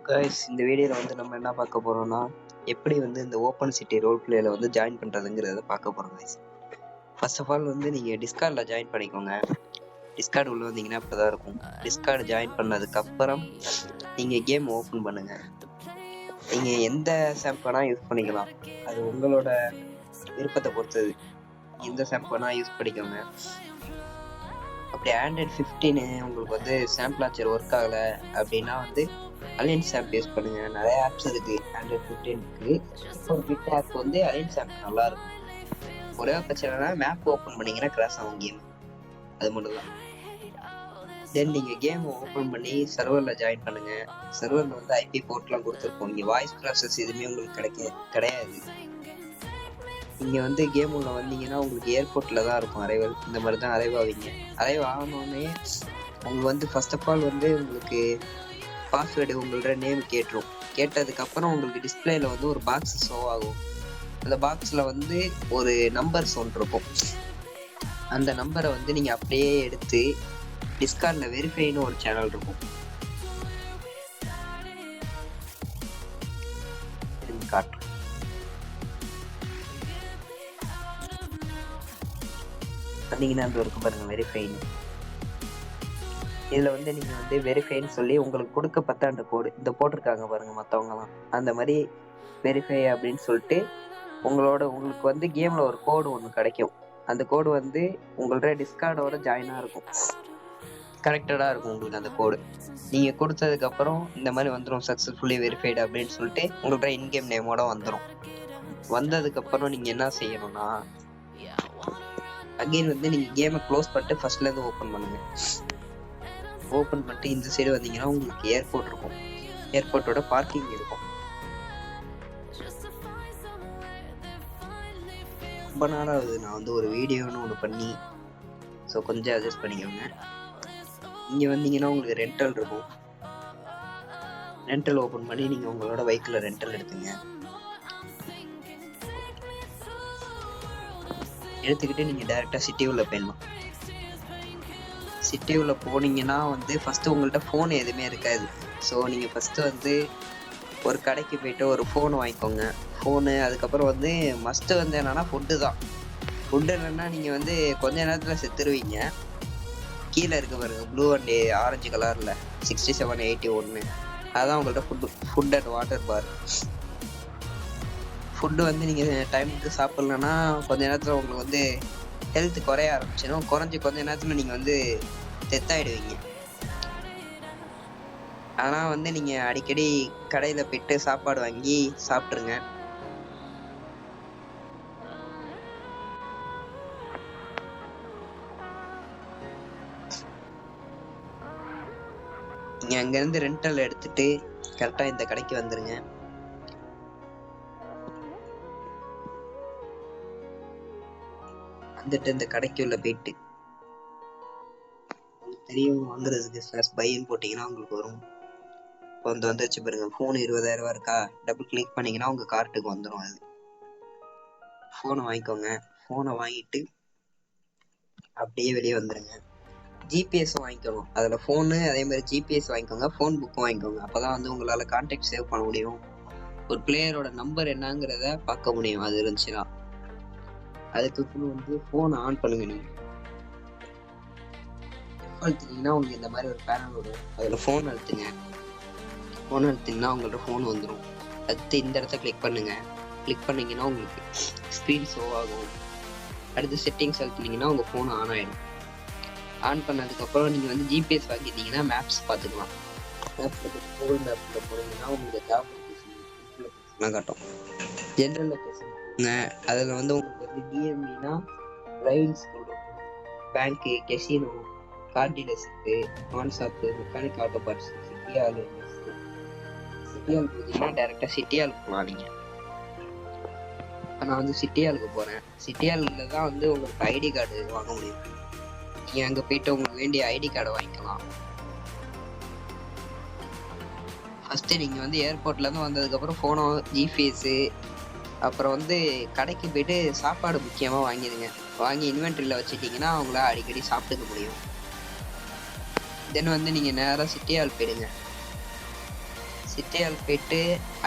Guys, இந்த வீடியோவில் வந்து நம்ம என்ன பார்க்க போகிறோம்னா, எப்படி வந்து இந்த ஓப்பன் சிட்டி ரோல் பிளேயில் வந்து ஜாயின் பண்ணுறதுங்கிறத பார்க்க போகிறோம் கைஸ். ஃபர்ஸ்ட் ஆஃப் ஆல் வந்து நீங்கள் டிஸ்கார்டில் ஜாயின் பண்ணிக்கோங்க. டிஸ்கார்டு உள்ளே வந்தீங்கன்னா இப்படி தான் இருக்கும். டிஸ்கார்டு ஜாயின் பண்ணதுக்கப்புறம் நீங்கள் கேம் ஓப்பன் பண்ணுங்கள். நீங்கள் எந்த சாம்ப் வேணால் யூஸ் பண்ணிக்கலாம். அது உங்களோட விருப்பத்தை பொறுத்தது. எந்த சாம்ப் வேணால் யூஸ் பண்ணிக்கோங்க. அப்படி ஆண்ட்ராய்ட் 15 உங்களுக்கு வந்து சாம்ப் லான்ச்சர் ஒர்க் ஆகலை அப்படின்னா வந்து அலையன்ஸ் ஆப் யூஸ் பண்ணுங்க. நிறைய ஆப்ஸ் இருக்கு ஆண்ட்ராய்ட் 15க்கு. இப்போ ஒரு பிட் ஆப் வந்து அலையன்ஸ் ஆப் நல்லா இருக்கும். ஒரே பிரச்சனைனா மேப் ஓப்பன் பண்ணீங்கன்னா கிராஷ் ஆகும் கேம். அது மட்டும் தான். தென் நீங்க கேம் ஓப்பன் பண்ணி சர்வரில் ஜாயின் பண்ணுங்க. சர்வரில் வந்து ஐபி போர்ட்லாம் கொடுத்துருப்போம். இங்கே வாய்ஸ் ப்ராசஸ் எதுவுமே உங்களுக்கு கிடையாது. இங்கே வந்து கேம் உள்ள வந்தீங்கன்னா உங்களுக்கு ஏர்போர்ட்டில் தான் இருக்கும் அரைவல். இந்த மாதிரி தான் அரைவ் ஆவீங்க. அரைவ் ஆனோடனே உங்களுக்கு வந்து ஃபர்ஸ்ட் ஆஃப் ஆல் வந்து உங்களுக்கு பாஸ்வேர்டு உங்களோட நேம் கேட்டுரும். கேட்டதுக்கப்புறம் உங்களுக்கு டிஸ்பிளேல வந்து ஒரு பாக்ஸ் ஷோ ஆகும். அந்த பாக்ஸில் வந்து ஒரு நம்பர்ஸ் ஒன்று இருக்கும். அந்த நம்பரை வந்து நீங்கள் அப்படியே எடுத்து டிஸ்கார்டில் வெரிஃபைன்னு ஒரு சேனல் இருக்கும். காட்டுறேன். பார்த்தீங்கன்னா அந்த இருக்கு பாருங்க, வெரிஃபைன்னு. இதில் வந்து நீங்கள் வந்து வெரிஃபைன்னு சொல்லி உங்களுக்கு கொடுக்கப்பட்ட அந்த கோடு இந்த போட்டிருக்காங்க பாருங்க மற்றவங்கலாம், அந்த மாதிரி வெரிஃபை அப்படின்னு சொல்லிட்டு உங்களுக்கு வந்து கேமில் ஒரு கோடு ஒன்று கிடைக்கும். அந்த கோடு வந்து உங்கள்ட்ட டிஸ்கார்டோட ஜாயினாக இருக்கும். கரெக்டடாக இருக்கும் உங்களுக்கு அந்த கோடு. நீங்கள் கொடுத்ததுக்கப்புறம் இந்த மாதிரி வந்துடும், சக்ஸஸ்ஃபுல்லி வெரிஃபைடு அப்படின்னு சொல்லிட்டு உங்கள்ட்ட இன்கேம் நேமோட வந்துடும். வந்ததுக்கப்புறம் நீங்கள் என்ன செய்யணும்னா, அகெயின் வந்து நீங்கள் கேமை க்ளோஸ் பண்ணிட்டு ஃபர்ஸ்ட்லேருந்து ஓப்பன் பண்ணுங்கள். ஓப்பன் பண்ணிட்டு இந்த சைடு வந்தீங்கன்னா உங்களுக்கு ஏர்போர்ட் இருக்கும். ஏர்போர்ட்டோட பார்க்கிங் இருக்கும். ரொம்ப நாளாகுது நான் வந்து ஒரு வீடியோன்னு ஒன்று பண்ணி, ஸோ கொஞ்சம் அட்ஜஸ்ட் பண்ணிக்கோங்க. இங்கே வந்தீங்கன்னா உங்களுக்கு ரெண்டல் இருக்கும். ரெண்டல் ஓப்பன் பண்ணி நீங்கள் உங்களோட பைக்கில் ரெண்டல் எடுத்துங்க. எடுத்துக்கிட்டு நீங்கள் டைரெக்டாக சிட்டி உள்ள போயிடலாம். சிட்டி உள்ள போனீங்கன்னா வந்து ஃபஸ்ட்டு உங்கள்கிட்ட ஃபோன் எதுவுமே இருக்காது. ஸோ நீங்கள் ஃபஸ்ட்டு வந்து ஒரு கடைக்கு போய்ட்டு ஒரு ஃபோன் வாங்கிக்கோங்க. ஃபோனு, அதுக்கப்புறம் வந்து மஸ்ட்டு வந்து என்னென்னா ஃபுட்டு தான். ஃபுட்டு என்னென்னா நீங்கள் வந்து கொஞ்ச நேரத்தில் செத்துருவீங்க. கீழே இருக்க பாருங்க ப்ளூ அண்ட் ஆரஞ்சு கலரில் 6781, அதுதான் உங்கள்கிட்ட ஃபுட் அண்ட் வாட்டர் பார். ஃபுட்டு வந்து நீங்கள் டைமுக்கு சாப்பிட்லன்னா கொஞ்ச நேரத்தில் உங்களுக்கு வந்து ஹெல்த் குறைய ஆரம்பிச்சிடும். குறைஞ்சி கொஞ்ச நேரத்தில் நீங்கள் வந்து டெத்தாயிடுவீங்க. ஆனால் வந்து நீங்கள் அடிக்கடி கடையில் போய்ட்டு சாப்பாடு வாங்கி சாப்பிட்ருங்க. நீங்கள் அங்கேருந்து ரெண்டல் எடுத்துட்டு கரெக்டாக இந்த கடைக்கு வந்துடுங்க. வந்துட்டு இந்த கடைக்கு உள்ள போயிட்டு தெரியும் வாங்குறதுக்கு /பைன்னு போட்டிங்கன்னா உங்களுக்கு வரும். இப்போ வந்து வந்துருச்சு பாருங்க, ஃபோன் 20,000 இருக்கா, டபுள் கிளிக் பண்ணிங்கன்னா உங்கள் கார்ட்டுக்கு வந்துடும். அது ஃபோனை வாங்கிக்கோங்க. ஃபோனை வாங்கிட்டு அப்படியே வெளியே வந்துடுங்க. ஜிபிஎஸும் வாங்கிக்கணும் அதில். ஃபோனு அதே மாதிரி ஜிபிஎஸ் வாங்கிக்கோங்க. ஃபோன் புக்கும் வாங்கிக்கோங்க. அப்போ தான் வந்து உங்களால் கான்டாக்ட் சேவ் பண்ண முடியும். ஒரு பிளேயரோட நம்பர் என்னங்கிறத பார்க்க முடியும் அது இருந்துச்சுன்னா. அதுக்கப்புறம் வந்து ஃபோனை ஆன் பண்ணுங்க. நீங்கள் அழுத்தினீங்கன்னா உங்களுக்கு இந்த மாதிரி ஒரு பேனல் வரும். அதில் ஃபோன் அழுத்துங்க. ஃபோன் அழுத்திங்கன்னா உங்கள்ட்ட ஃபோன் வந்துடும். அடுத்து இந்த இடத்த கிளிக் பண்ணுங்க. கிளிக் பண்ணிங்கன்னா உங்களுக்கு ஸ்க்ரீன் ஷோ ஆகும். அடுத்து செட்டிங்ஸ் அழுத்தினீங்கன்னா உங்கள் ஃபோன் ஆன் ஆகிடும். ஆன் பண்ணதுக்கப்புறம் நீங்கள் வந்து ஜிபிஎஸ் வாங்கிட்டீங்கன்னா மேப்ஸ் பார்த்துக்கலாம். மேப்ஸில் கூகுள் மேப்பில் போனீங்கன்னா உங்களுக்கு ஜாப் லொக்கேஷன் காட்டும். ஜென்ரல் லொக்கேஷன் அதில் வந்து உங்களுக்கு வந்து டிஎம்பினா ரயில்ஸ் சொல்கிறோம், பேங்க்கு, கெசினோ, கார் டீலர்ஷிப்பு, ஆன் ஷாப்பு, மெக்கானிக், ஆட்டோ பார்ட்ஸ், சிட்டியால் போனீங்கன்னா டேரெக்டாக சிட்டியால் போகலாம். நீங்கள் இப்போ நான் வந்து சிட்டியாலுக்கு போகிறேன். சிட்டியாலில் தான் வந்து உங்களுக்கு ஐடி கார்டு வாங்க முடியும். நீங்கள் அங்கே போய்ட்டு உங்களுக்கு வேண்டிய ஐடி கார்டை வாங்கிக்கலாம். ஃபஸ்ட்டு நீங்கள் வந்து ஏர்போர்ட்லேருந்து வந்ததுக்கப்புறம் ஃபோனோ, ஜிபிஎஸ்ஸு, அப்புறம் வந்து கடைக்கு போய்ட்டு சாப்பாடு முக்கியமாக வாங்கிடுங்க. வாங்கி இன்வென்ட்ரியில் வச்சுட்டிங்கன்னா அவங்கள அடிக்கடி சாப்பிட்டுக்க முடியும். தென் வந்து நீங்கள் நேராக சிட்டியால் போயிடுங்க. சிட்டி ஹால் போயிட்டு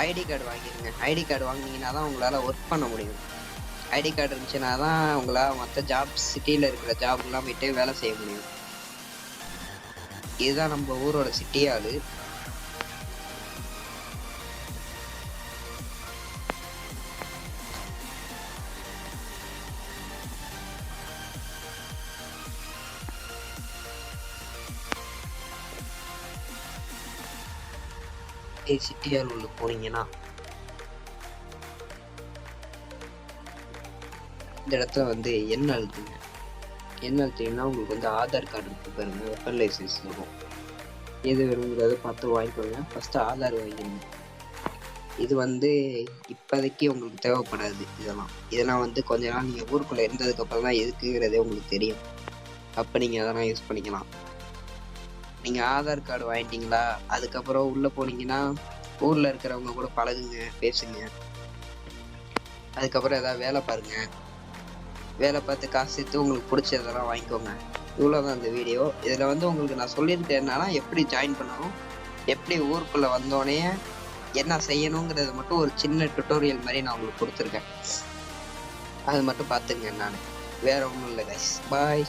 ஐடி கார்டு வாங்கிடுங்க. ஐடி கார்டு வாங்கினீங்கன்னா தான் உங்களால் ஒர்க் பண்ண முடியும். ஐடி கார்டு இருந்துச்சுன்னா தான் உங்களால் மற்ற ஜாப் சிட்டியில் இருக்கிற ஜாப்லாம் போயிட்டு வேலை செய்ய முடியும். இதுதான் நம்ம ஊரோட சிட்டி ஹாலு. சிட்டி ஹால் உள்ள போனீங்கன்னா இந்த இடத்துல வந்து என்ன அழுத்துங்க. என்ன அழுத்தீங்கன்னா உங்களுக்கு வந்து ஆதார் கார்டு இருக்கு பாருங்க, வெப்பன் லைசன்ஸ் இருக்கும். எது வேணுங்கிறத பார்த்து வாங்கிக்கோங்க. ஃபர்ஸ்ட் ஆதார் வாங்கிக்கோங்க. இது வந்து இப்போதைக்கு உங்களுக்கு தேவைப்படாது. இதெல்லாம் வந்து கொஞ்ச நாள் நீங்கள் ஊருக்குள்ளே இருந்ததுக்கு அப்புறம் தான் எதுக்குங்கிறதே உங்களுக்கு தெரியும். அப்போ நீங்கள் அதெல்லாம் யூஸ் பண்ணிக்கலாம். நீங்கள் ஆதார் கார்டு வாங்கிட்டீங்களா, அதுக்கப்புறம் உள்ளே போனீங்கன்னா ஊரில் இருக்கிறவங்க கூட பழகுங்க, பேசுங்க. அதுக்கப்புறம் ஏதாவது வேலை பாருங்க. வேலை பார்த்து காசு சேர்த்து உங்களுக்கு பிடிச்சதெல்லாம் வாங்கிக்கோங்க. இவ்வளோதான் இந்த வீடியோ. இதில் வந்து உங்களுக்கு நான் சொல்லியிருக்கேன் என்னன்னா, எப்படி ஜாயின் பண்ணணும், எப்படி ஊருக்குள்ளே வந்தோடனே என்ன செய்யணுங்கிறது மட்டும் ஒரு சின்ன டுட்டோரியல் மாதிரி நான் உங்களுக்கு கொடுத்துருக்கேன். அது மட்டும் பார்த்துங்க. நான் வேற ஒன்றும் இல்லை கைஸ். பாய்.